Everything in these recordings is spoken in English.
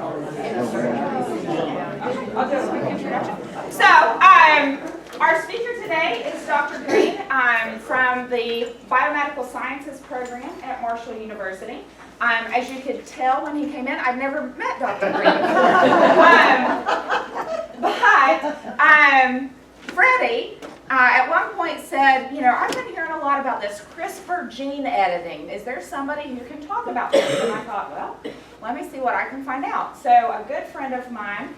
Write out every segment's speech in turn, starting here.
I'll do a quick introduction. So, our speaker today is Dr. Green from the Biomedical Sciences program at Marshall University. As you could tell when he came in, I've never met Dr. Green. But Freddie at one point said, you know, I've been hearing a lot about this CRISPR Gene Editing. Is there somebody who can talk about this? And I thought, well, let me see what I can find out. So a good friend of mine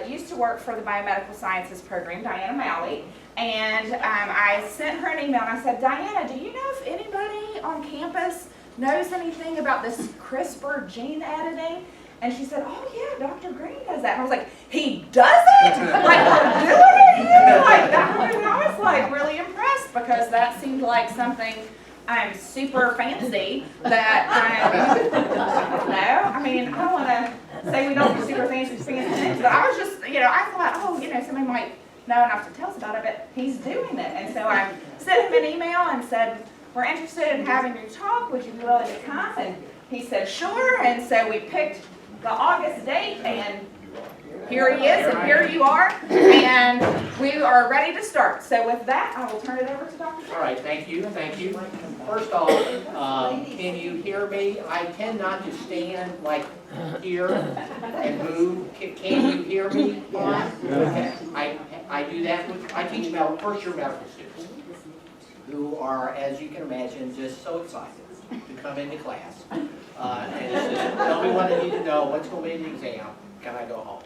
used to work for the Biomedical Sciences program, Diana Malley, and I sent her an email and I said, Diana, do you know if anybody on campus knows anything about this CRISPR Gene Editing? And she said, oh yeah, Dr. Green does that. And I was like, he does it? Like, we're doing it here? Like that? And I was like really impressed because that seemed like something super fancy that I don't know. I mean, I don't want to say we don't do super fancy things, but I was just, you know, I thought, oh, you know, somebody might know enough to tell us about it, but he's doing it. And so I sent him an email and said, we're interested in having you talk. Would you be willing to come? And he said, sure. And so we picked the August date, and here he is, and here you are, and we are ready to start. So with that, I will turn it over to Dr. All right, thank you. First off, can you hear me? I tend not to stand like here and move. Can you hear me? Okay. I do that I teach first-year medical students who are, as you can imagine, just so excited to come into class. And it's just, tell me what I need to know, what's going to be in the exam, can I go home?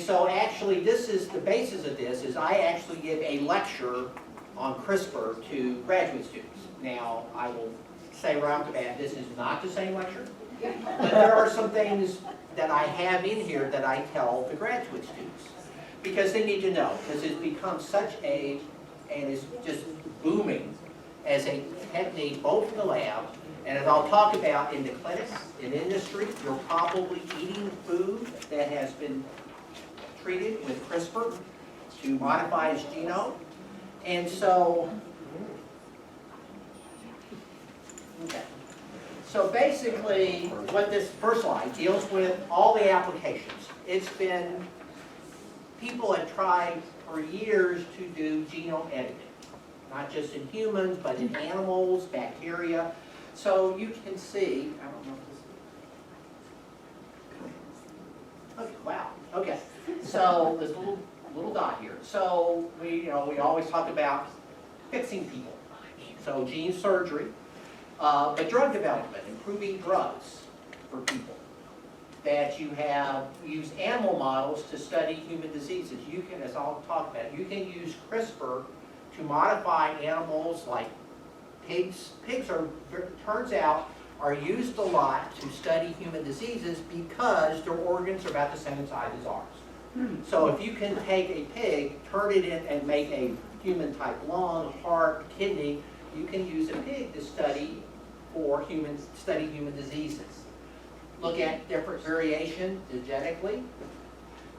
So actually this is, the basis of this is I actually give a lecture on CRISPR to graduate students. Now, I will say right off the bat, this is not the same lecture, but there are some things that I have in here that I tell the graduate students. Because they need to know, because it's become such and it's just booming as a technique, both in the lab, and as I'll talk about in the clinics, in industry, you're probably eating food that has been treated with CRISPR to modify its genome. And so, okay. So basically, what this first slide deals with all the applications. It's been, people have tried for years to do genome editing, not just in humans, but in animals, bacteria. So you can see, I don't know if this, okay, wow, okay. So this little dot here. So we always talk about fixing people. So gene surgery, but drug development, improving drugs for people. That you have used animal models to study human diseases. You can, as I'll talk about, you can use CRISPR to modify animals like pigs. Pigs are, turns out, are used a lot to study human diseases because their organs are about the same size as ours. So if you can take a pig, turn it in and make a human type lung, heart, kidney, you can use a pig to study human diseases. Look at different variation genetically.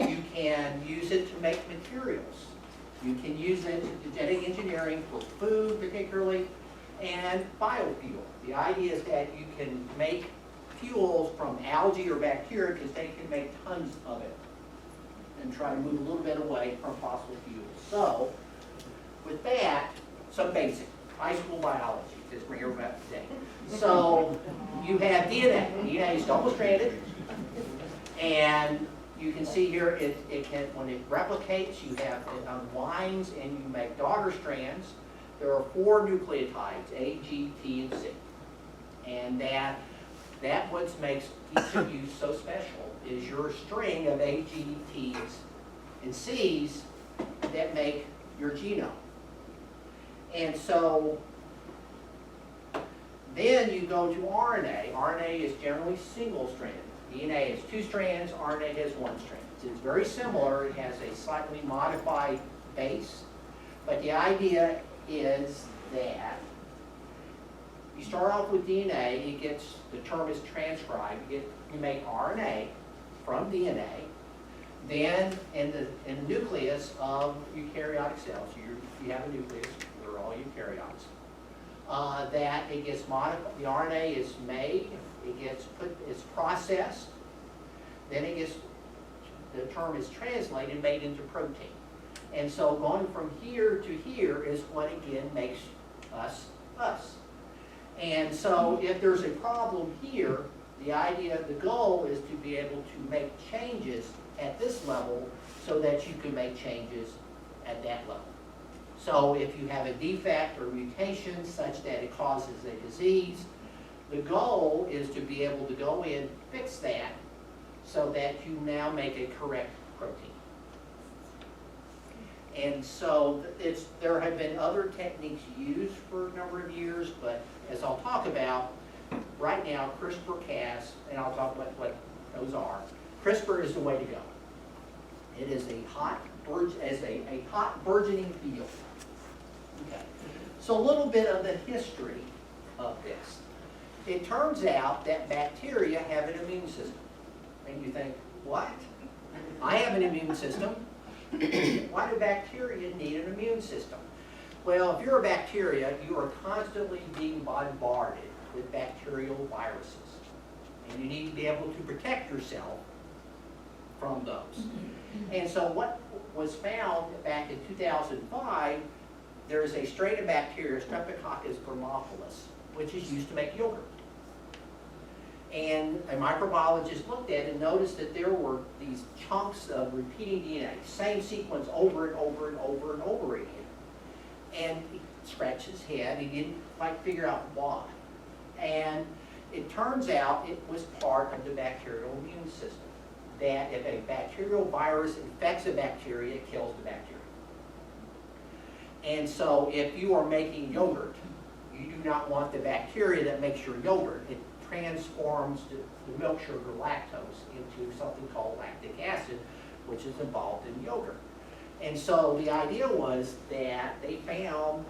You can use it to make materials. You can use it in genetic engineering for food particularly, and biofuel. The idea is that you can make fuels from algae or bacteria because they can make tons of it and try to move a little bit away from fossil fuels. So, with that, some basic high school biology is where you're about today. So, you have DNA. DNA is double-stranded, and you can see here it can, when it replicates, it unwinds and you make daughter strands. There are 4 nucleotides, A, G, T, and C. And that what makes each of you so special is your string of A, G, T's, and C's that make your genome. And so then you go to RNA. RNA is generally single-stranded. DNA has 2 strands, RNA has 1 strand. It's very similar. It has a slightly modified base. But the idea is that you start off with DNA, the term is transcribed, you make RNA from DNA, then in the nucleus of eukaryotic cells, you have a nucleus, they're all eukaryotes, that it gets modified, the RNA is made, it's processed, then it gets, the term is translated, made into protein. And so going from here to here is what again makes us us. And so if there's a problem here, the goal is to be able to make changes at this level so that you can make changes at that level. So if you have a defect or mutation such that it causes a disease, the goal is to be able to go in, fix that, so that you now make a correct protein. And so there have been other techniques used for a number of years, but as I'll talk about, right now CRISPR-Cas, and I'll talk about what those are, CRISPR is the way to go. It is a hot burgeoning field. Okay. So a little bit of the history of this. It turns out that bacteria have an immune system. And you think, what? I have an immune system. Why do bacteria need an immune system? Well, if you're a bacteria, you are constantly being bombarded with bacterial viruses. And you need to be able to protect yourself from those. And so what was found back in 2005, there's a strain of bacteria, Streptococcus vermophilus, which is used to make yogurt. And a microbiologist looked at it and noticed that there were these chunks of repeating DNA, same sequence over and over and over and over again. And he scratched his head, he didn't quite figure out why. And it turns out it was part of the bacterial immune system. That if a bacterial virus infects a bacteria, it kills the bacteria. And so if you are making yogurt, you do not want the bacteria that makes your yogurt. It transforms the milk sugar lactose into something called lactic acid, which is involved in yogurt. And so the idea was that they found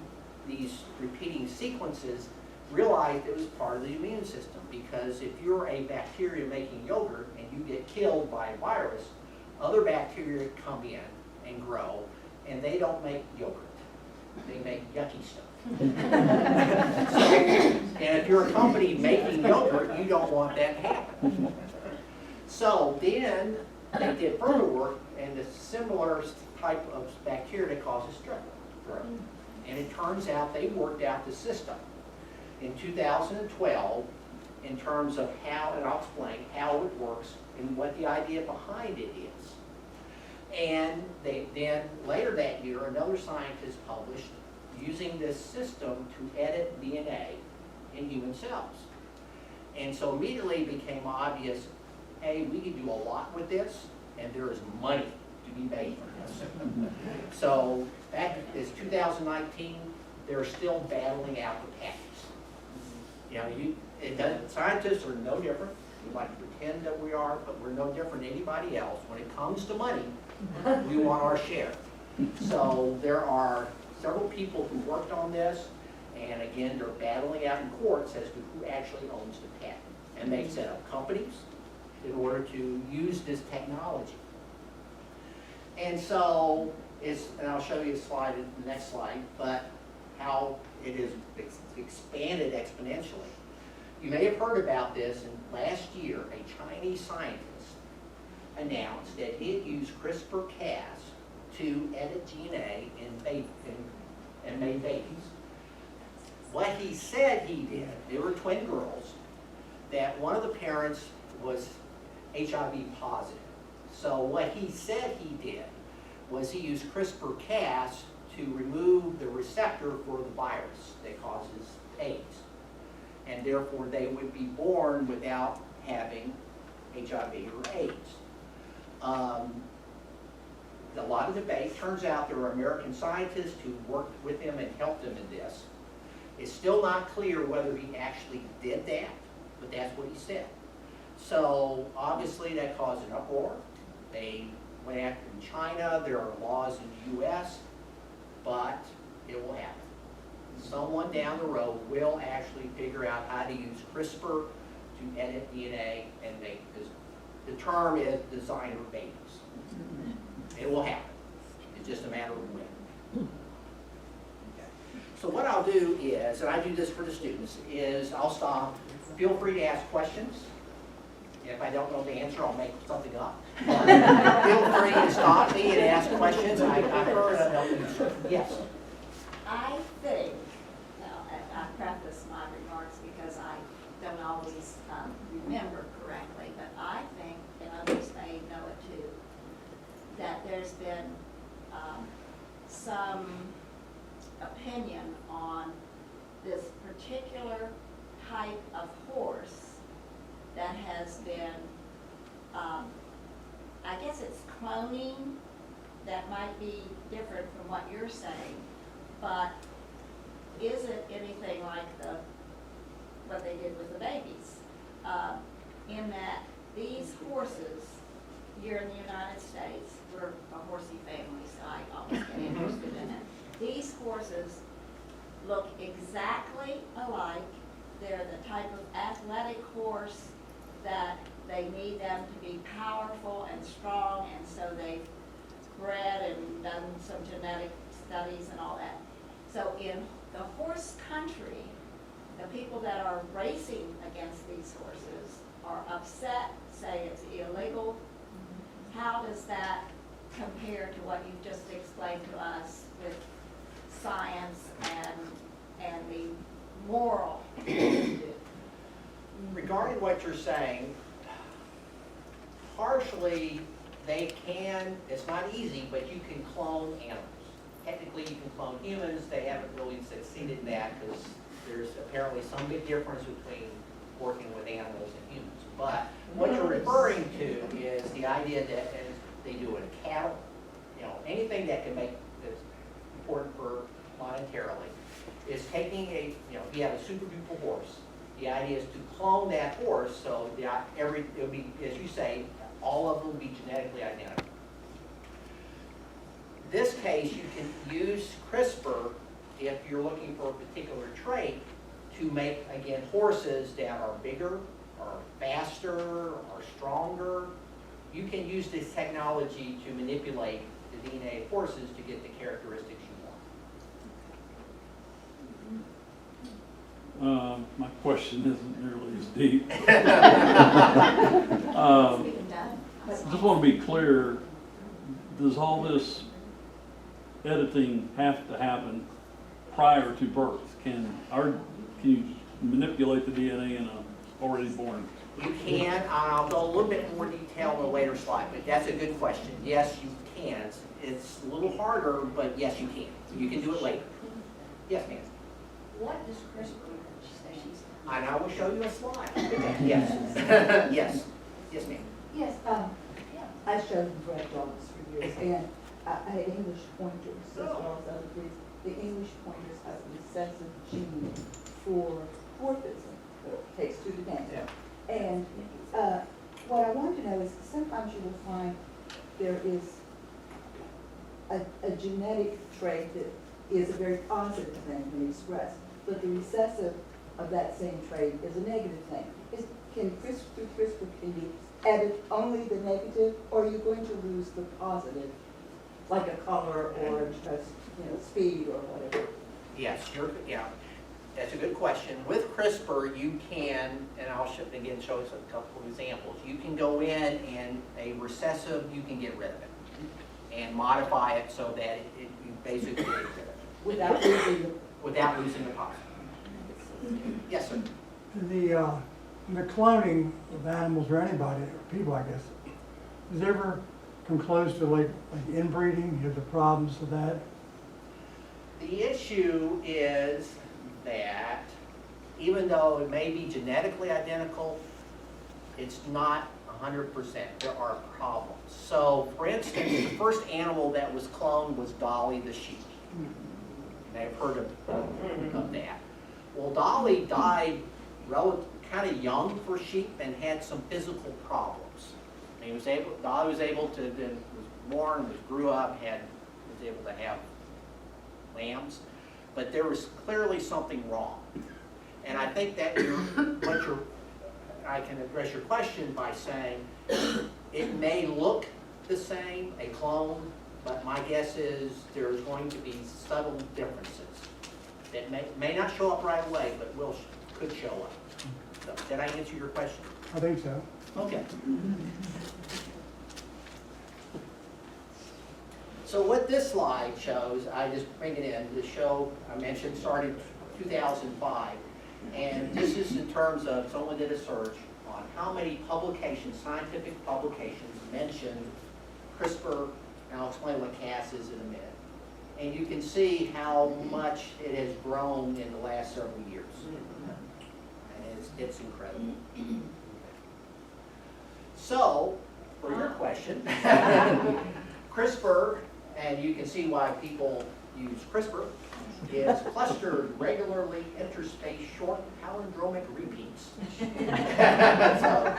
these repeating sequences, realized it was part of the immune system, because if you're a bacteria making yogurt and you get killed by a virus, other bacteria come in and grow, and they don't make yogurt. They make yucky stuff. And if you're a company making yogurt, you don't want that to happen. So then they did further work, and a similar type of bacteria that causes strep throat. And it turns out they worked out the system in 2012 in terms of how, and I'll explain how it works and what the idea behind it is. And then later that year, another scientist published using this system to edit DNA in human cells. And so immediately it became obvious, hey, we can do a lot with this, and there is money to be made from this. So back in 2019, they're still battling out the patents. You know, scientists are no different. We like to pretend that we are, but we're no different than anybody else. When it comes to money, we want our share. So there are several people who worked on this, and again, they're battling out in courts as to who actually owns the patent. And they set up companies in order to use this technology. And so, and I'll show you a slide in the next slide, but how it is expanded exponentially. You may have heard about this, and last year, a Chinese scientist announced that he had used CRISPR-Cas to edit DNA and made babies. What he said he did, they were twin girls, that one of the parents was HIV positive. So what he said he did was he used CRISPR-Cas to remove the receptor for the virus that causes AIDS. And therefore they would be born without having HIV or AIDS. A lot of debate. Turns out there were American scientists who worked with him and helped him in this. It's still not clear whether he actually did that, but that's what he said. So obviously that caused an uproar. They went after in China. There are laws in the US, but it will happen. Someone down the road will actually figure out how to use CRISPR to edit DNA and make this. The term is designer babies. It will happen. It's just a matter of when. Okay. So what I'll do is, and I do this for the students, is I'll stop. Feel free to ask questions. If I don't know the answer, I'll make something up. Feel free to stop me and ask questions. I heard yes. I think, now, I preface my remarks because I don't always remember correctly, but I think, and others may know it too, that there's been some opinion on this particular type of horse that has been, I guess it's cloning, that might be different from what you're saying, but is it anything like what they did with the babies? In that these horses, here in the United States, we're a horsey family, so I always get interested in it. These horses look exactly alike. They're the type of athletic horse that they need them to be powerful and strong, and so they've bred and done some genetic studies and all that. So in the horse country, the people that are racing against these horses are upset, say it's illegal. How does that compare to what you just explained to us with science and the moral? Regarding what you're saying, partially they can, it's not easy, but you can clone animals. Technically you can clone humans. They haven't really succeeded in that because there's apparently some big difference between working with animals and humans. But what you're referring to is the idea that, and they do it in cattle, anything that can make, that's important for monetarily, is taking if you have a super duper horse, the idea is to clone that horse so that it would be, as you say, all of them will be genetically identical. This case, you can use CRISPR if you're looking for a particular trait to make, again, horses that are bigger, or faster, or stronger. You can use this technology to manipulate the DNA of horses to get the characteristics you want. My question isn't nearly as deep. Just want to be clear, does all this editing have to happen prior to birth? Can you manipulate the DNA in a already born? You can. I'll go a little bit more detail in a later slide, but that's a good question. Yes, you can. It's a little harder, but yes, you can. You can do it later. Yes, ma'am. What does CRISPR say? And I will show you a slide. Yes. Yes. Yes, ma'am. Yes, I showed bred dogs for years, and I had English pointers as well as other breeds. The English pointers have a recessive gene for dwarfism, takes two to tango. Yeah. And what I want to know is sometimes you will find there is a genetic trait that is a very positive thing when expressed, but the recessive of that same trait is a negative thing. Through CRISPR, can you edit only the negative, or are you going to lose the positive, like a color or speed or whatever? Yes, that's a good question. With CRISPR, you can, and I'll show us a couple of examples. You can go in and a recessive, you can get rid of it and modify it so that you basically get rid of it. Without losing the positive. Yes, sir. The cloning of animals or anybody, or people, I guess, has it ever come close to like inbreeding? Have the problems with that? The issue is that even though it may be genetically identical, it's not 100%. There are problems. So, for instance, the first animal that was cloned was Dolly the sheep. You may have heard of that. Well, Dolly died kind of young for sheep and had some physical problems. Dolly was able to, was born, grew up, was able to have lambs, but there was clearly something wrong. And I think that I can address your question by saying it may look the same, a clone, but my guess is there's going to be subtle differences that may not show up right away, but could show up. So, did I answer your question? I think so. Okay. So what this slide shows, I just bring it in, the show I mentioned started 2005. And this is in terms of, someone did a search on how many publications, scientific publications mentioned CRISPR, and I'll explain what Cas is in a minute. And you can see how much it has grown in the last several years. And it's incredible. So, for your question, CRISPR, and you can see why people use CRISPR, is clustered regularly interspace short palindromic repeats. So,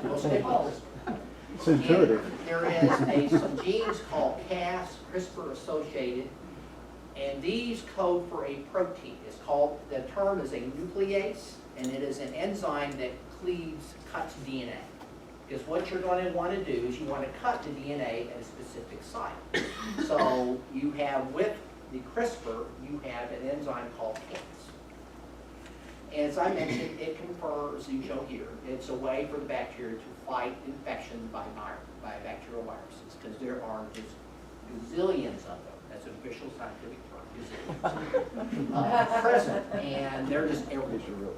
we'll stick with CRISPR. It's intuitive. And there is some genes called Cas, CRISPR associated, and these code for a protein. It's called, the term is a nuclease, and it is an enzyme that cuts DNA. Because what you're going to want to do is you want to cut the DNA at a specific site. So you have, with the CRISPR, you have an enzyme called Cas. And as I mentioned, it confers, you show here, it's a way for the bacteria to fight infection by bacterial viruses, because there are just gazillions of them. That's an official scientific term, gazillions. Present, and they're just everywhere.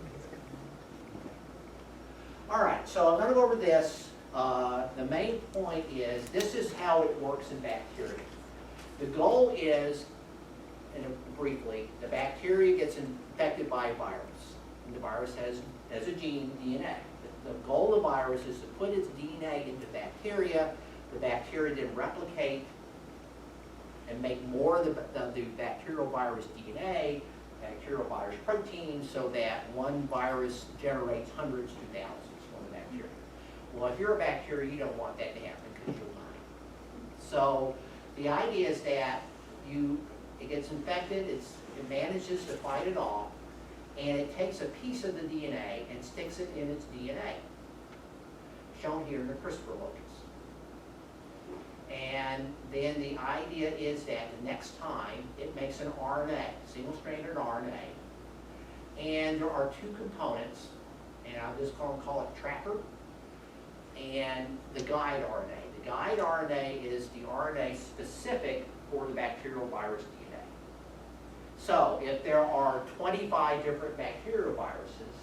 All right, so I'm going to go over this. The main point is, this is how it works in bacteria. The goal is, and briefly, the bacteria gets infected by a virus. And the virus has a gene, DNA. The goal of the virus is to put its DNA into bacteria. The bacteria then replicate and make more of the bacterial virus DNA, bacterial virus protein, so that one virus generates hundreds to thousands from the bacteria. Well, if you're a bacteria, you don't want that to happen because you'll die. So the idea is that it gets infected, it manages to fight it off, and it takes a piece of the DNA and sticks it in its DNA, shown here in the CRISPR locus. And then the idea is that the next time it makes an RNA, single-stranded RNA, and there are two components, and I'll just call it tracker, and the guide RNA. The guide RNA is the RNA specific for the bacterial virus DNA. So if there are 25 different bacterial viruses,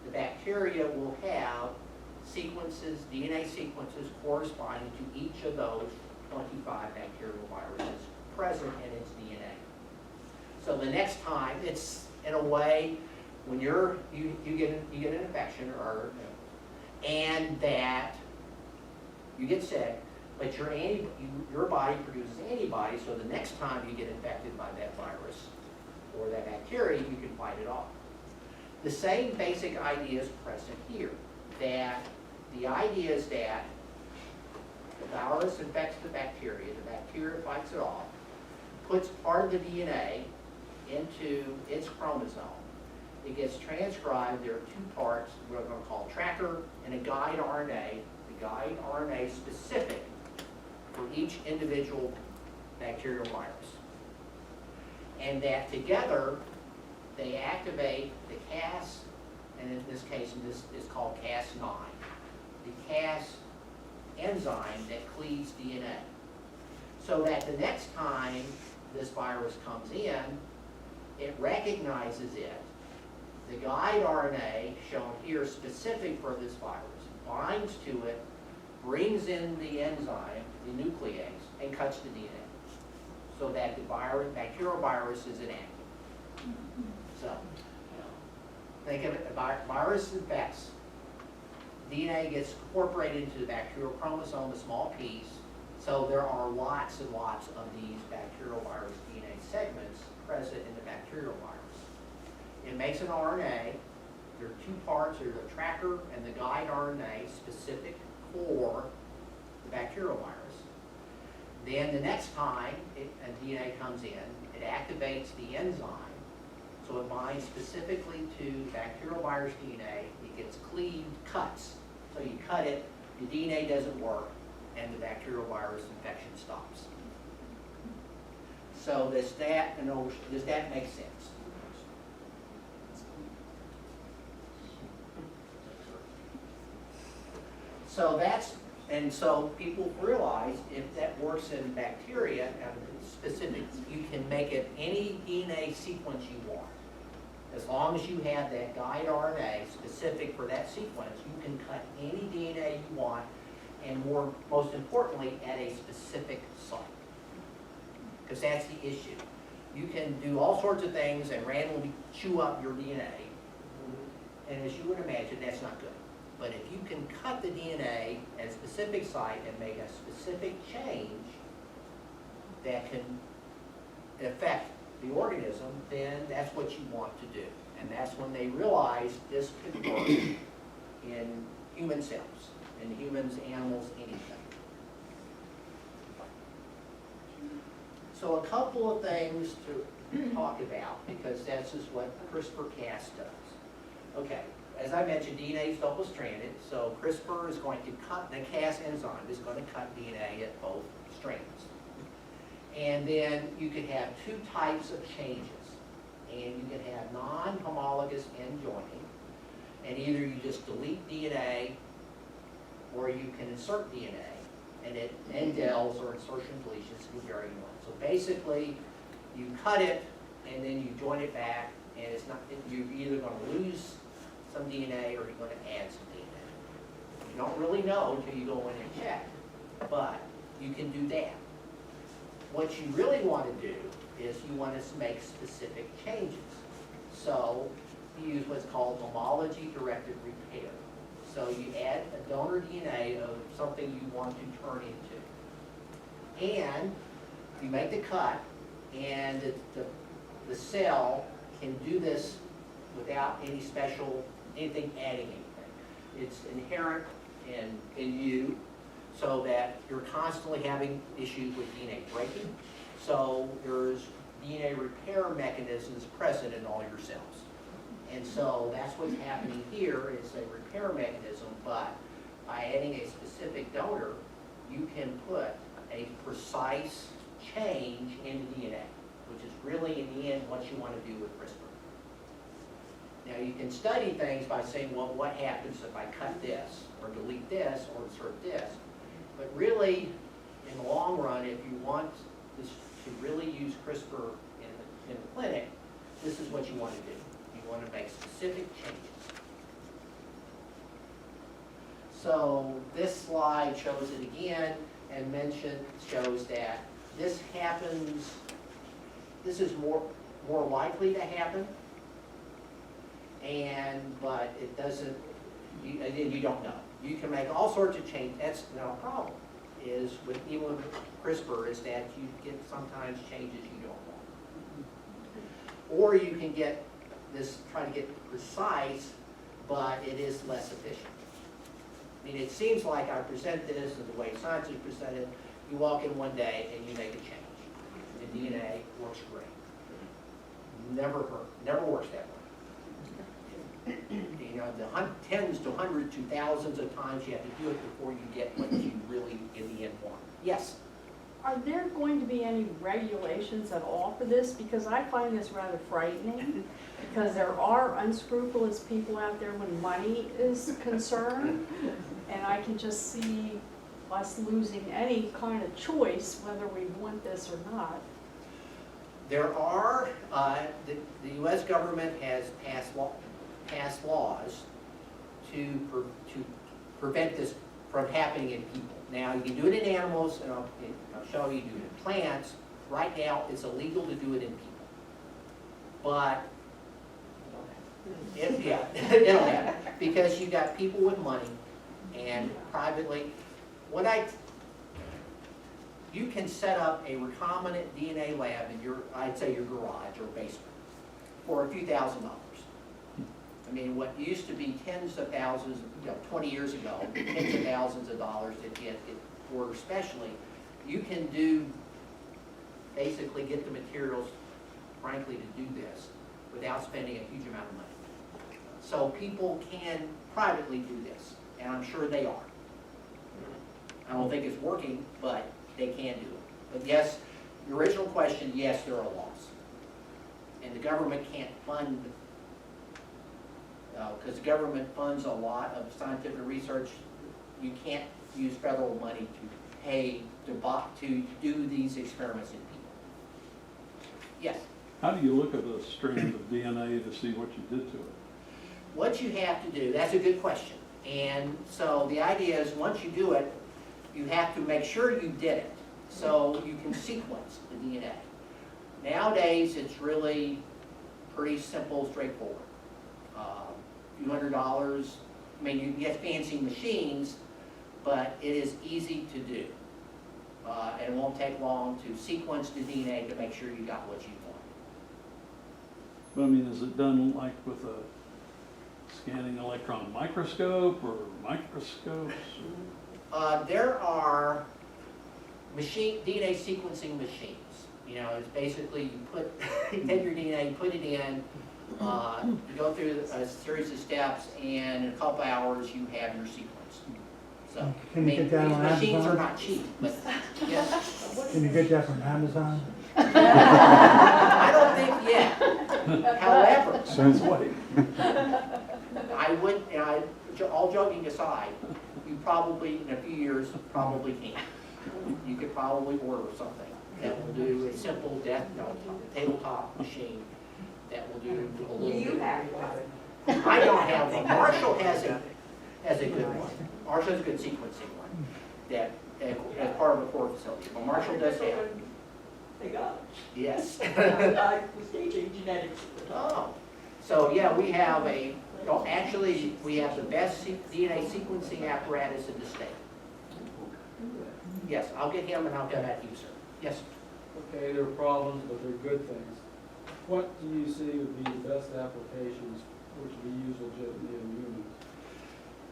the bacteria will have sequences, DNA sequences corresponding to each of those 25 bacterial viruses present in its DNA. So the next time, it's in a way, when you get an infection, or and that you get sick, but your body produces antibodies, so the next time you get infected by that virus or that bacteria, you can fight it off. The same basic idea is present here, that the idea is that the virus infects the bacteria fights it off, puts part of the DNA into its chromosome. It gets transcribed. There are two parts we're going to call tracker and a guide RNA. The guide RNA specific for each individual bacterial virus. And that together, they activate the Cas, and in this case, this is called Cas9, the Cas enzyme that cleaves DNA. So that the next time this virus comes in, it recognizes it. The guide RNA, shown here specific for this virus, binds to it, brings in the enzyme, the nuclease, and cuts the DNA. So that the bacterial virus is inactive. So, think of it, a virus infects, DNA gets incorporated into the bacterial chromosome, a small piece, so there are lots and lots of these bacterial virus DNA segments present in the bacterial virus. It makes an RNA. There are two parts, there's a tracker and the guide RNA specific for the bacterial virus. Then the next time a DNA comes in, it activates the enzyme, so it binds specifically to bacterial virus DNA. It gets cleaved, cuts. So you cut it, the DNA doesn't work, and the bacterial virus infection stops. So does that make sense? So so people realize if that works in bacteria and specific, you can make it any DNA sequence you want. As long as you have that guide RNA specific for that sequence, you can cut any DNA you want, and most importantly, at a specific site. Because that's the issue. You can do all sorts of things and randomly chew up your DNA, and as you would imagine, that's not good. But if you can cut the DNA at a specific site and make a specific change that can affect the organism, then that's what you want to do. And that's when they realized this could work in human cells, in humans, animals, anything. So a couple of things to talk about, because that's just what CRISPR-Cas does. Okay. As I mentioned, DNA is double-stranded, so CRISPR is going to cut, the Cas enzyme is going to cut DNA at both strands. And then you could have two types of changes. And you can have non-homologous end joining, and either you just delete DNA, or you can insert DNA, and it indels or insertion deletions can vary one. So basically, you cut it, and then you join it back, and it's not, you're either going to lose some DNA or you're going to add some DNA. You don't really know until you go in and check, but you can do that. What you really want to do is you want to make specific changes. So you use what's called homology-directed repair. So you add a donor DNA of something you want to turn into. And you make the cut, and the cell can do this without any special, anything adding anything. It's inherent in you, so that you're constantly having issues with DNA breaking. So there's DNA repair mechanisms present in all your cells. And so that's what's happening here, is a repair mechanism, but by adding a specific donor, you can put a precise change in the DNA, which is really, in the end, what you want to do with CRISPR. Now, you can study things by saying, well, what happens if I cut this, or delete this, or insert this? But really, in the long run, if you want this to really use CRISPR in the clinic, this is what you want to do. You want to make specific changes. So this slide shows it again, and shows that this happens, this is more likely to happen, but it doesn't, you don't know. You can make all sorts of changes. That's no problem. Even with CRISPR, is that you get sometimes changes you don't want. Or you can get this, try to get precise, but it is less efficient. I mean, it seems like I present this and the way science is presented, you walk in one day and you make a change. The DNA works great. Never works that way. You know, the tens to hundreds to thousands of times you have to do it before you get what you really, in the end, want. Yes? Are there going to be any regulations at all for this? Because I find this rather frightening, because there are unscrupulous people out there when money is concerned, and I can just see us losing any kind of choice whether we want this or not. There are, the U.S. government has passed laws to prevent this from happening in people. Now, you can do it in animals, and I'll show you do it in plants. Right now, it's illegal to do it in people. But, it'll happen. Because you got people with money, and privately, you can set up a recombinant DNA lab in your, I'd say your garage or basement, for a few $1,000s. I mean, what used to be tens of thousands, 20 years ago, tens of thousands of dollars to get it ordered specially, you can basically get the materials, frankly, to do this without spending a huge amount of money. So people can privately do this, and I'm sure they are. I don't think it's working, but they can do it. But yes, the original question, yes, there are laws. And the government can't fund, because the government funds a lot of scientific research. You can't use federal money to pay to do these experiments in people. Yes? How do you look at a strand of DNA to see what you did to it? What you have to do, that's a good question. And so the idea is, once you do it, you have to make sure you did it, so you can sequence the DNA. Nowadays, it's really pretty simple, straightforward. A few $100s, I mean, you can get fancy machines, but it is easy to do. And it won't take long to sequence the DNA to make sure you got what you want. But I mean, is it done like with a scanning electron microscope or microscopes? There are DNA sequencing machines. You know, it's basically you take your DNA, you put it in, you go through a series of steps, and in a couple hours you have your sequence. So, Can you get that these on machines Amazon? are not cheap, but yeah. Can you get that from Amazon? I don't think yet. However, Since wait. I would, all joking aside, you probably, in a few years, probably can. You could probably order something that will do a simple tabletop machine that will do a little bit. You have one. I don't have one. Marshall has a good one. Marshall has a good sequencing one that, as part of a core facility. But Marshall does have. They got Yes. it. I was teaching genetics at the time. Oh, so yeah, we have actually, we have the best DNA sequencing apparatus in the state. Yes, I'll get him and I'll get back to you, sir. Yes, sir. Okay, there are problems, but they're good things. What do you see would be the best applications which would be used legitimately in humans?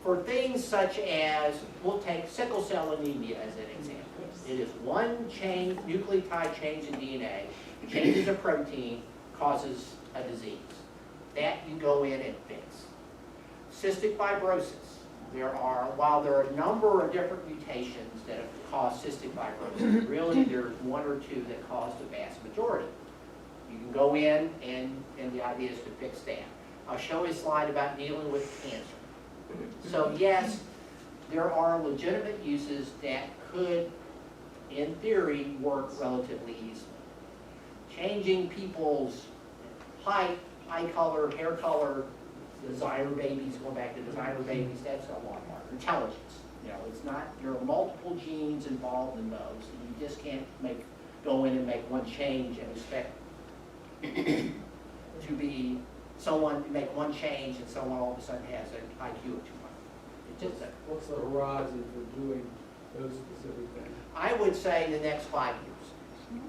For things such as, we'll take sickle cell anemia as an example. It is one chain, nucleotide change in DNA, changes a protein, causes a disease. That you go in and fix. Cystic fibrosis. While there are a number of different mutations that have caused cystic fibrosis, really there's one or two that cause the vast majority. You can go in and the idea is to fix that. I'll show you a slide about dealing with cancer. So yes, there are legitimate uses that could, in theory, work relatively easily. Changing people's height, eye color, hair color, designer babies, going back to designer babies, that's a lot harder. Intelligence, it's not, there are multiple genes involved in those, and you just can't go in and make one change and expect to be make one change and someone all of a sudden has an IQ of 200. It just doesn't. What's the horizon for doing those specific things? I would say in the next 5 years.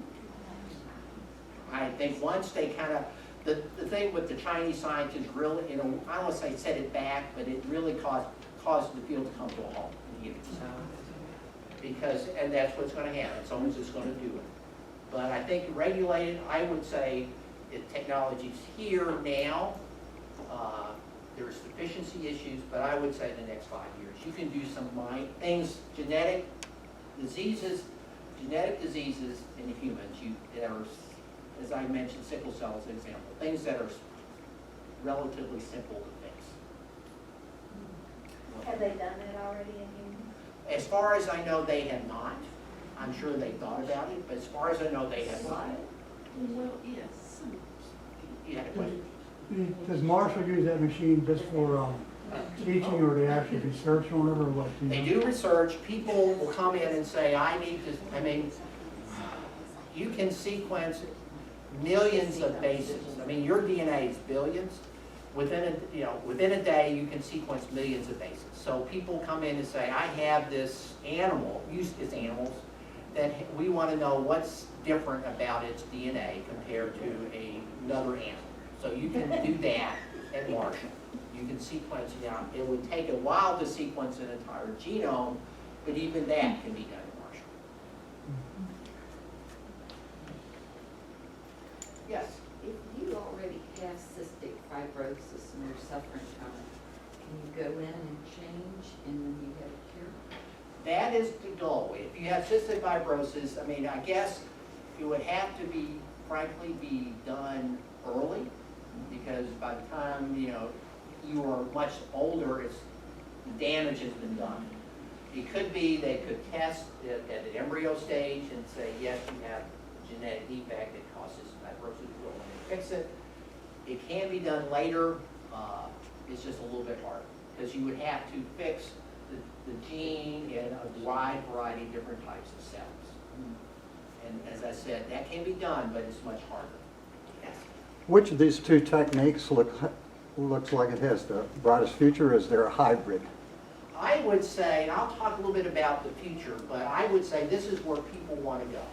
I think once they kind of, the thing with the Chinese scientists really, I don't want to say set it back, but it really caused the field to come to a halt in humans. And that's what's going to happen. Someone's just going to do it. But I think regulated, I would say the technology's here now. There's deficiency issues, but I would say in the next 5 years, you can do some things, genetic diseases in the humans, that are, as I mentioned, sickle cell as an example, things that are relatively simple to fix. Have they done it already in humans? As far as I know, they have not. I'm sure they thought about it, but as far as I know, they have not. Well, yes. You had a question? Does Marshall use that machine just for teaching, or they actually research on it, or what? They do research. People will come in and say, you can sequence millions of bases. Your DNA is billions. Within a day, you can sequence millions of bases. So people come in and say, I have this animal, it's animals, that we want to know what's different about its DNA compared to another animal. So you can do that at Marshall. You can sequence it out. It would take a while to sequence an entire genome, but even that can be done at Marshall. Yes? If you already have cystic fibrosis and you're suffering from it, can you go in and change and then you get a cure? That is the goal. If you have cystic fibrosis, I mean, I guess it would have to be, frankly, be done early, because by the time, you know, you are much older, the damage has been done. It could be they could test it at the embryo stage and say, yes, you have a genetic defect that causes fibrosis, go in and fix it. It can be done later. It's just a little bit harder, because you would have to fix the gene in a wide variety of different types of cells. And as I said, that can be done, but it's much harder. Yes. Which of these two techniques looks like it has the brightest future? Is there a hybrid? I would say, and I'll talk a little bit about the future, but I would say this is where people want to go.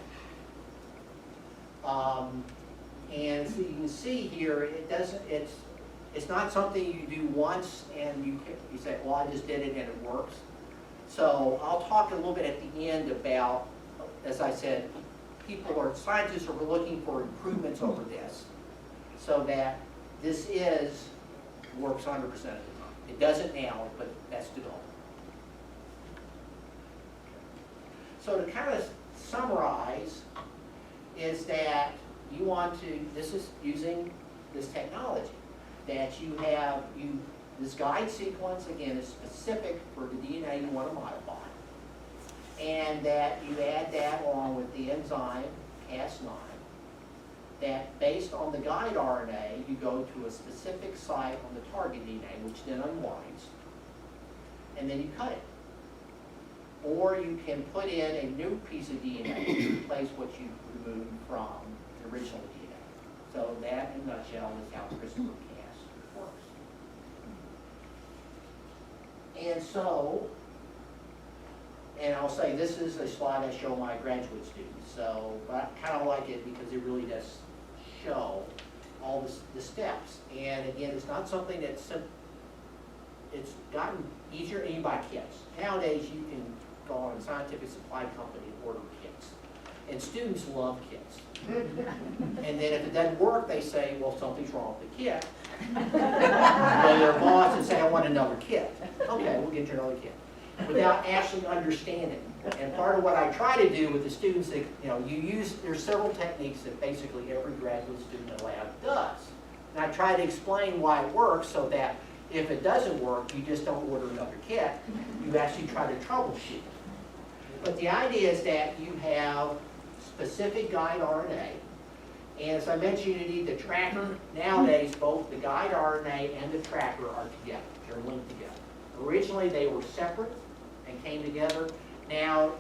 And so you can see here, it's not something you do once and you say, well, I just did it and it works. So I'll talk a little bit at the end about, as I said, scientists are looking for improvements over this, so that this works 100% of the time. It doesn't now, but that's the goal. So to kind of summarize, is that you want to, this is using this technology, that you have, this guide sequence, again, is specific for the DNA you want to modify, and that you add that along with the enzyme Cas9, that based on the guide RNA, you go to a specific site on the target DNA, which then unwinds, and then you cut it. Or you can put in a new piece of DNA to replace what you removed from the original DNA. So that, in a nutshell, is how CRISPR-Cas works. And so, and I'll say this is a slide I show my graduate students. So, but I kind of like it because it really does show all the steps. And again, it's not something that's, it's gotten easier, and you buy kits. Nowadays, you can go on a scientific supply company and order kits. And students love kits. And then if it doesn't work, they say, well, something's wrong with the kit. Go to their boss and say, I want another kit. Okay, we'll get you another kit. Without actually understanding. And part of what I try to do with the students, that, you know, there's several techniques that basically every graduate student in the lab does. And I try to explain why it works, so that if it doesn't work, you just don't order another kit. You actually try to troubleshoot. But the idea is that you have specific guide RNA. And as I mentioned, you need the tracker. Nowadays, both the guide RNA and the tracker are together. They're linked together. Originally, they were separate and came together. Now,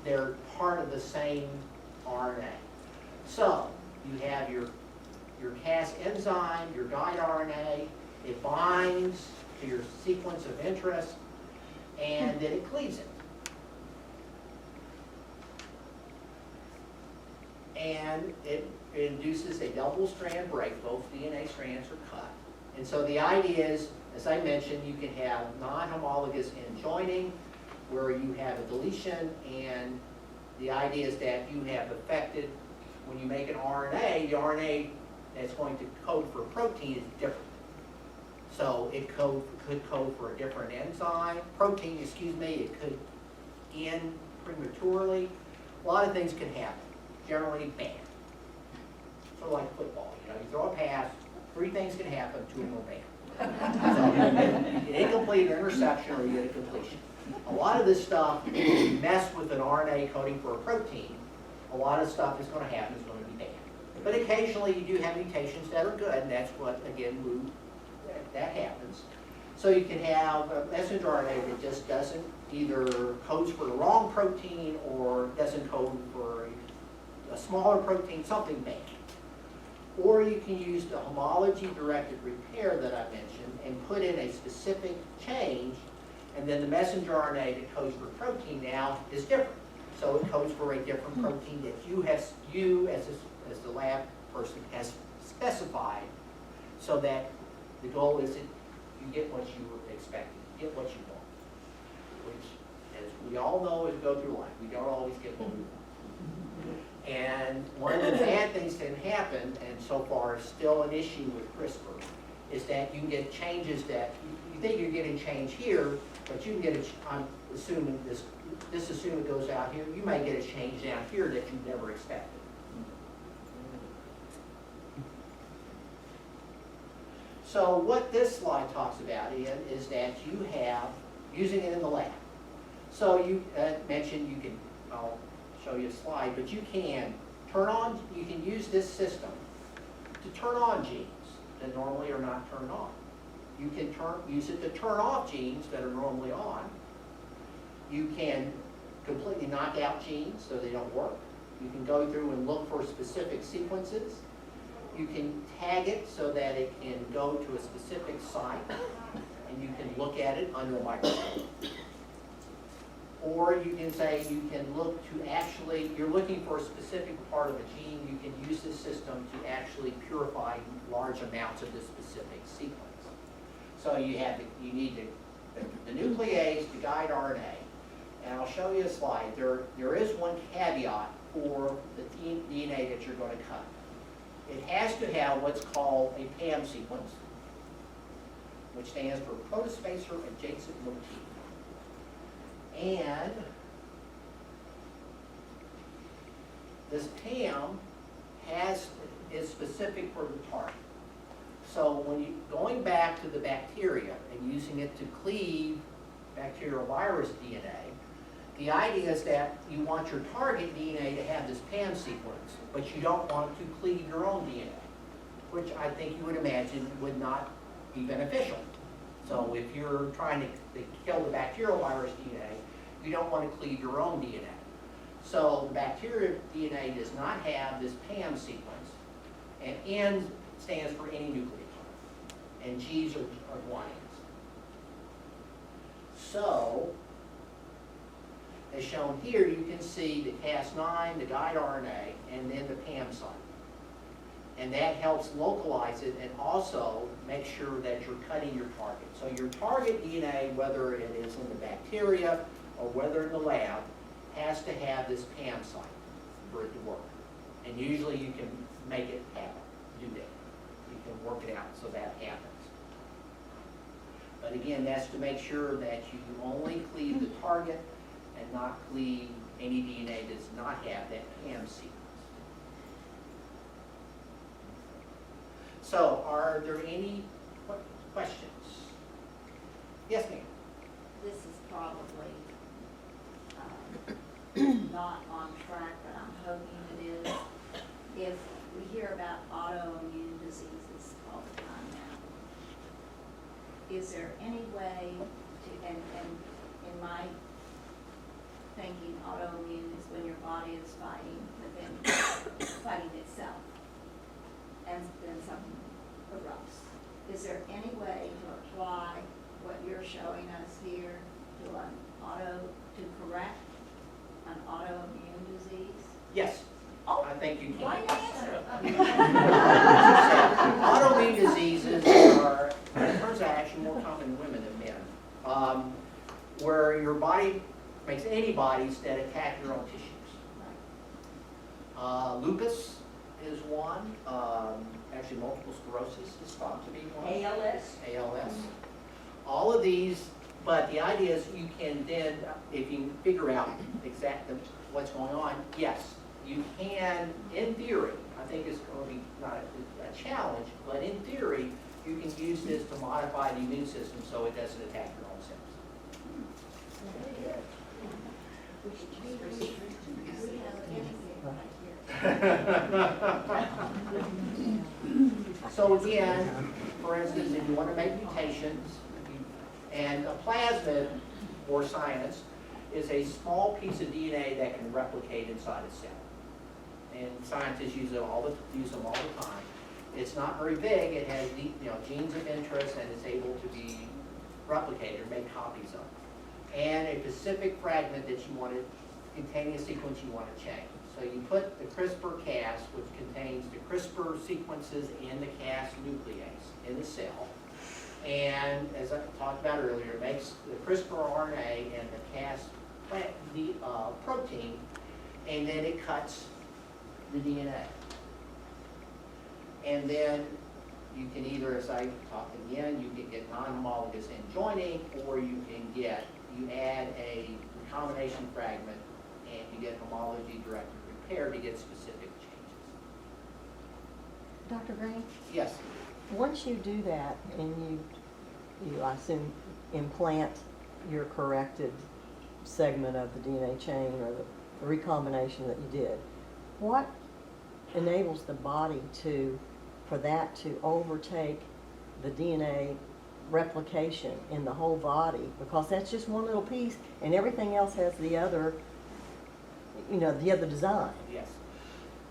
they're part of the same RNA. So, you have your Cas enzyme, your guide RNA. It binds to your sequence of interest, and then it cleaves it. And it induces a double-strand break. Both DNA strands are cut. And so the idea is, as I mentioned, you can have non-homologous end joining, where you have a deletion, and the idea is that you have affected, when you make an RNA, the RNA that's going to code for a protein is different. So it could code for a different enzyme, protein, excuse me, it could end prematurely. A lot of things can happen, generally bad. Sort of like football, you know, you throw a pass, 3 things can happen, 2 of them are bad. So you get incomplete, or interception, or you get a completion. A lot of this stuff, if you mess with an RNA coding for a protein, a lot of stuff is going to happen, is going to be bad. But occasionally you do have mutations that are good, and that's what, again, that happens. So you can have a messenger RNA that just doesn't either codes for the wrong protein or doesn't code for a smaller protein, something bad. Or you can use the homology-directed repair that I mentioned and put in a specific change, and then the messenger RNA that codes for protein now is different. So it codes for a different protein that you as the lab person has specified, so that the goal is that you get what you were expecting, you get what you want. Which, as we all know as we go through life, we don't always get what we want. And one of the bad things that can happen, and so far is still an issue with CRISPR, is that you can get changes that you think you're getting change here, but you can get I'm assuming this just assume it goes out here, you may get a change down here that you never expected. So what this slide talks about is that you have, using it in the lab. So you mentioned you can, I'll show you a slide, but you can turn on, you can use this system to turn on genes that normally are not turned on. You can use it to turn off genes that are normally on. You can completely knock out genes so they don't work. You can go through and look for specific sequences. You can tag it so that it can go to a specific site and you can look at it under a microscope. Or you can say you can look to actually, you're looking for a specific part of a gene, you can use this system to actually purify large amounts of the specific sequence. So you have, you need the nuclease, the guide RNA, and I'll show you a slide. There is one caveat for the DNA that you're going to cut. It has to have what's called a PAM sequence, which stands for protospacer adjacent motif. And this PAM is specific for the target. So when you going back to the bacteria and using it to cleave bacterial virus DNA, the idea is that you want your target DNA to have this PAM sequence, but you don't want to cleave your own DNA, which I think you would imagine would not be beneficial. So if you're trying to kill the bacterial virus DNA, you don't want to cleave your own DNA. So the bacterial DNA does not have this PAM sequence, and N stands for any nucleotide, and G's are guanines. So, as shown here, you can see the Cas9, the guide RNA, and then the PAM site. And that helps localize it and also make sure that you're cutting your target. So your target DNA, whether it is in the bacteria or whether in the lab, has to have this PAM site for it to work. And usually you can make it happen, do that. You can work it out so that happens. But again, that's to make sure that you only cleave the target and not cleave any DNA that does not have that PAM sequence. So, are there any questions? Yes, ma'am. This is probably not on track, but I'm hoping it is. If we hear about autoimmune diseases all the time now, is there any way to, and in my thinking, autoimmune is when your body is fighting itself, and then something erupts. Is there any way to apply what you're showing us here to to correct an autoimmune disease? Yes. Oh, I think you can. why answer? Autoimmune diseases are, it turns out, actually more common in women than men, where your body makes antibodies that attack your own tissues. Lupus is one. Actually, multiple sclerosis is thought to be one. ALS. All of these, but the idea is you can then, if you figure out exactly what's going on, yes, you can, in theory, I think it's going to be not a challenge, but in theory, you can use this to modify the immune system so it doesn't attack your own cells. So again, for instance, if you want to make mutations, and a plasmid, or science, is a small piece of DNA that can replicate inside a cell. And scientists use them all the time. It's not very big. It has genes of interest, and it's able to be replicated or make copies of. And a specific fragment that you want to containing a sequence you want to change. So you put the CRISPR-Cas, which contains the CRISPR sequences and the Cas nuclease in the cell. And as I talked about earlier, it makes the CRISPR RNA and the Cas protein, and then it cuts the DNA. And then you can either, as I talked again, you can get non-homologous end joining, or you add a recombination fragment, and you get homology-directed repair to get specific changes. Dr. Green, Yes, once you do that and you, I assume, implant your corrected segment of the DNA chain or the recombination that you did, what enables the body for that to overtake the DNA replication in the whole body? Because that's just one little piece and everything else has the other, the other design. yes.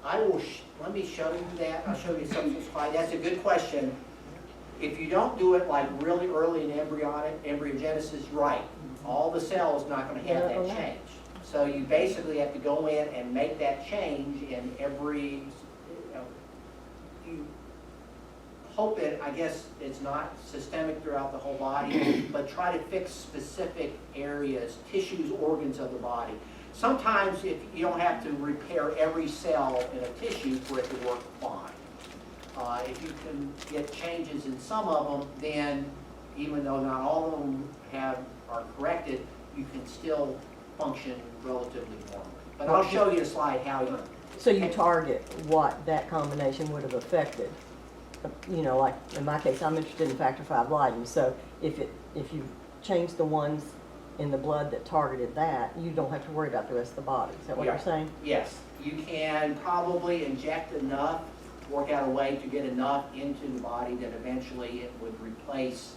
I will, let me show you that. I'll show you something. That's a good question. If you don't do it like really early in embryogenesis, right, all the cells not going to have that change. So you basically have to go in and make that change in every, you hope it, I guess it's not systemic throughout the whole body, but try to fix specific areas, tissues, organs of the body. Sometimes if you don't have to repair every cell in a tissue for it to work fine. If you can get changes in some of them, then even though not all of them are corrected, you can still function relatively normally. But I'll show you a slide how you. So you target what that combination would have affected. Like in my case, I'm interested in factor V Leiden. So if you change the ones in the blood that targeted that, you don't have to worry about the rest of the body. Is that what you're saying? Yes. You can probably inject enough, work out a way to get enough into the body that eventually it would replace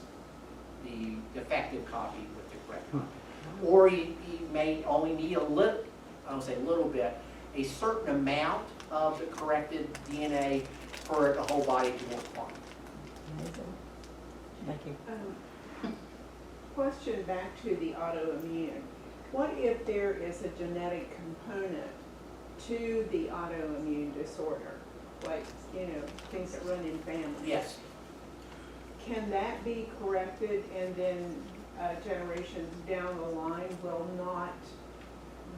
the defective copy with the correct copy. Or you may only need a little, I don't say a little bit, a certain amount of the corrected DNA for the whole body to work fine. Amazing. Thank you. Question back to the autoimmune. What if there is a genetic component to the autoimmune disorder? Like, things that run in families. Yes. Can that be corrected and then generations down the line will not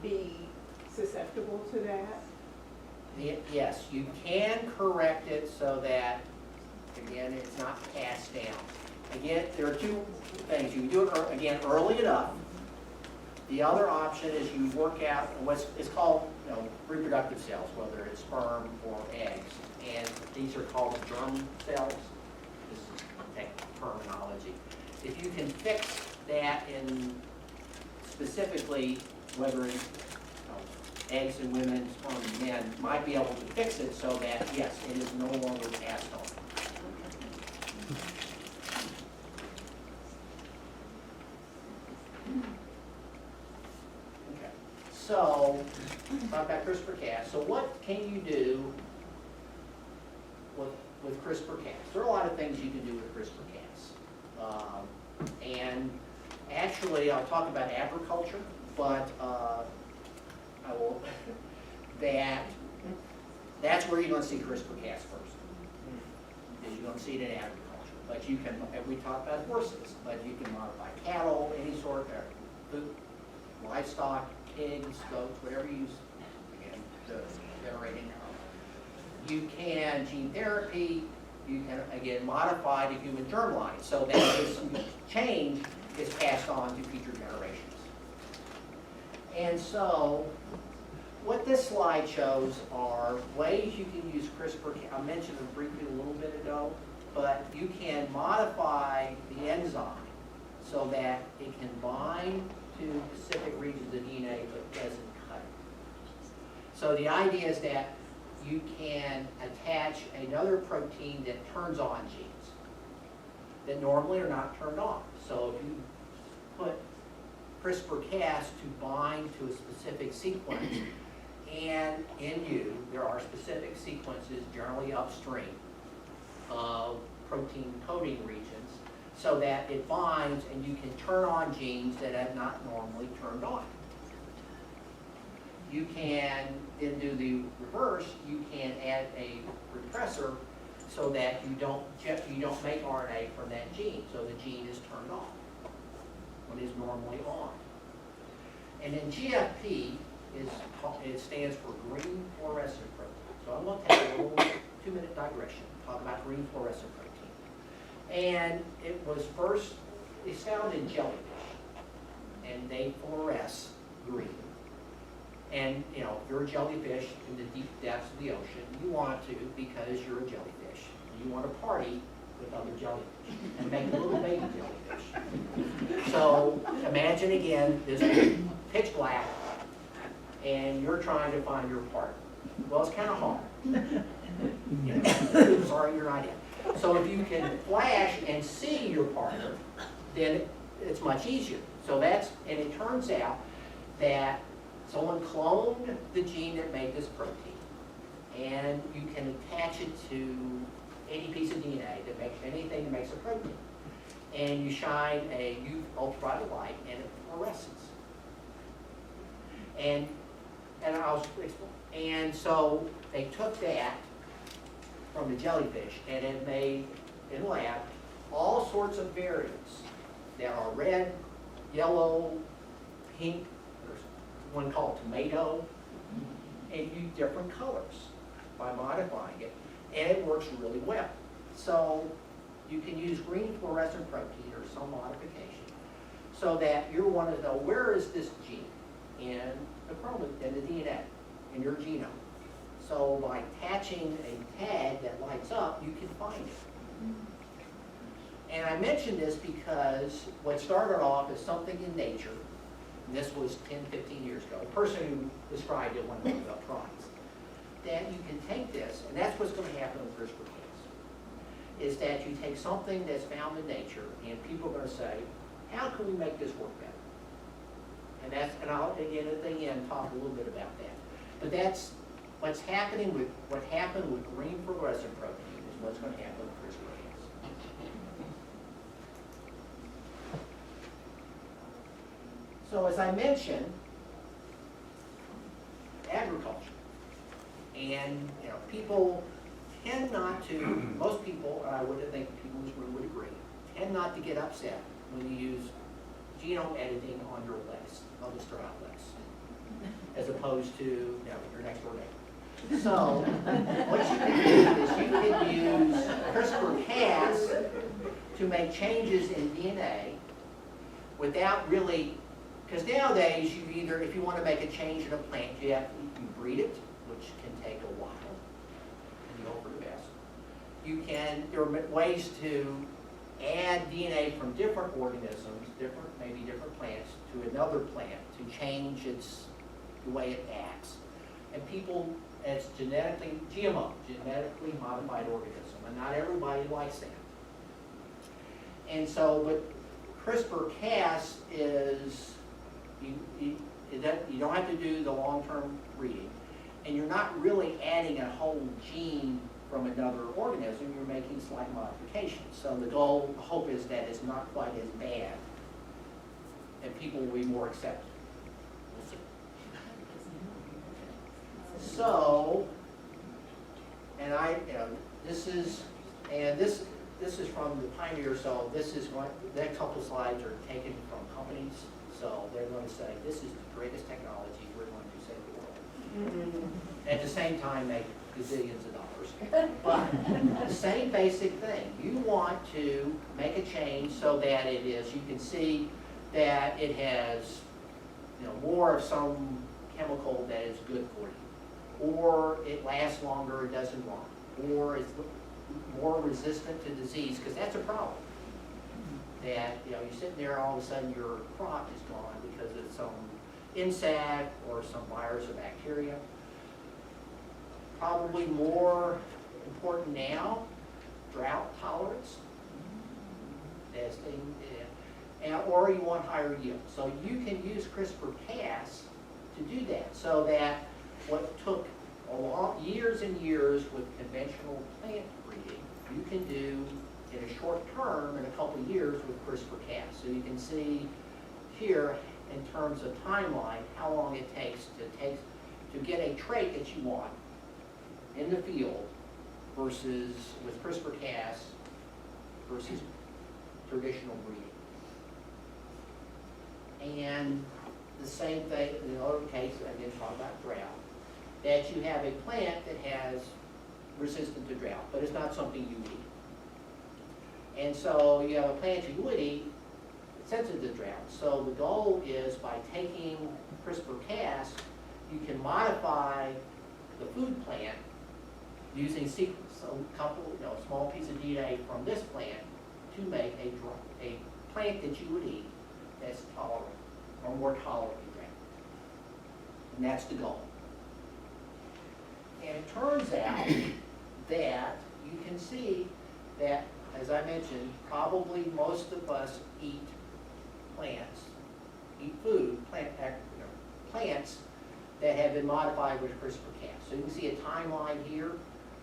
be susceptible to that? Yes, you can correct it so that, again, it's not passed down. Again, there are two things. You can do it, again, early enough. The other option is you work out what's called reproductive cells, whether it's sperm or eggs. And these are called germ cells. This is terminology. If you can fix that in specifically whether it's eggs in women, sperm in men, might be able to fix it so that, yes, it is no longer passed on. Okay, so talk about CRISPR-Cas. So what can you do with CRISPR-Cas? There are a lot of things you can do with CRISPR-Cas. And actually, I'll talk about agriculture, but I will, that's where you're going to see CRISPR-Cas first. Because you're going to see it in agriculture. But you can, we talked about horses, but you can modify cattle, any sort of food, livestock, pigs, goats, whatever you use, again, to generate income. You can gene therapy, you can, again, modify the human germline so that this change is passed on to future generations. And so, what this slide shows are ways you can use CRISPR. I mentioned it briefly a little bit ago, but you can modify the enzyme so that it can bind to specific regions of DNA but doesn't cut it. So the idea is that you can attach another protein that turns on genes that normally are not turned on. So if you put CRISPR-Cas to bind to a specific sequence, and in you, there are specific sequences generally upstream of protein coding regions, so that it binds and you can turn on genes that have not normally turned on. You can then do the reverse. You can add a repressor so that you don't make RNA from that gene, so the gene is turned off when it's normally on. And then GFP it stands for green fluorescent protein. So I'm going to take a little 2-minute digression, talk about green fluorescent protein. And it's found in jellyfish, and they fluoresce green. And, you know, if you're a jellyfish in the deep depths of the ocean, you want to because you're a jellyfish. You want to party with other jellyfish and make a little baby jellyfish. So imagine again, this pitch black, and you're trying to find your partner. Well, it's kind of hard. You know, sorry, you're not in. So if you can flash and see your partner, then it's much easier. So that's, and it turns out that someone cloned the gene that made this protein, and you can attach it to any piece of DNA that makes anything that makes a protein. And you shine a UV ultraviolet light, and it fluoresces. And I'll explain. And so they took that from the jellyfish and it made, in the lab, all sorts of variants that are red, yellow, pink, there's one called tomato, and use different colors by modifying it. And it works really well. So you can use green fluorescent protein or some modification so that you want to know where is this gene in the chromosome, in the DNA, in your genome. So by attaching a tag that lights up, you can find it. And I mention this because what started off as something in nature, and this was 10, 15 years ago, the person who described it when I wrote up drawings, that you can take this, and that's what's going to happen with CRISPR is that you take something that's found in nature, and people are going to say, how can we make this work better? And I'll, again, at the end, talk a little bit about that. But that's what's happening with, what happened with green fluorescent protein is what's going to happen with CRISPR-Cas. So as I mentioned, agriculture. And, you know, people tend not to, most people, and I would think people in this room would agree, tend not to get upset when you use genome editing on your lettuce, on the straw lettuce, as opposed to, you know, your next door neighbor. So, what you can do is you can use CRISPR-Cas to make changes in DNA without really, because nowadays you either, if you want to make a change in a plant, you breed it, which can take a while, and you hope for the best. You can, there are ways to add DNA from different organisms, maybe different plants, to another plant to change the way it acts. And people, it's genetically, GMO, genetically modified organism, and not everybody likes that. And so, but CRISPR-Cas is, you don't have to do the long-term breeding, and you're not really adding a whole gene from another organism, you're making slight modifications. So the goal, the hope is that it's not quite as bad, and people will be more accepting. We'll see. So, and this is from the Pioneer, so this is what, the next couple slides are taken from companies, so they're going to say, this is the greatest technology, we're going to save the world. At the same time, make gazillions of dollars. But the same basic thing, you want to make a change so that it is, you can see that it has, you know, more of some chemical that is good for you, or it lasts longer, it doesn't rot, or it's more resistant to disease, because that's a problem. That, you know, you're sitting there, all of a sudden your crop is gone because of some insect or some virus or bacteria. Probably more important now, drought tolerance, or you want higher yield. So you can use CRISPR-Cas to do that, so that what took years and years with conventional plant breeding, you can do in a short term, in a couple of years, with CRISPR-Cas. So you can see here, in terms of timeline, how long it takes to get a trait that you want in the field versus with CRISPR-Cas versus traditional breeding. And the same thing in the other case, again, talk about drought, that you have a plant that has resistant to drought, but it's not something you eat. And so you have a plant you would eat, sensitive to drought. So the goal is by taking CRISPR-Cas, you can modify the food plant using sequence, so a couple, a small piece of DNA from this plant to make a plant that you would eat that's tolerant, or more tolerant, and that's the goal. And it turns out that you can see that, as I mentioned, probably most of us eat plants, plants that have been modified with CRISPR-Cas. So you can see a timeline here,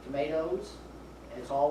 tomatoes, and it's all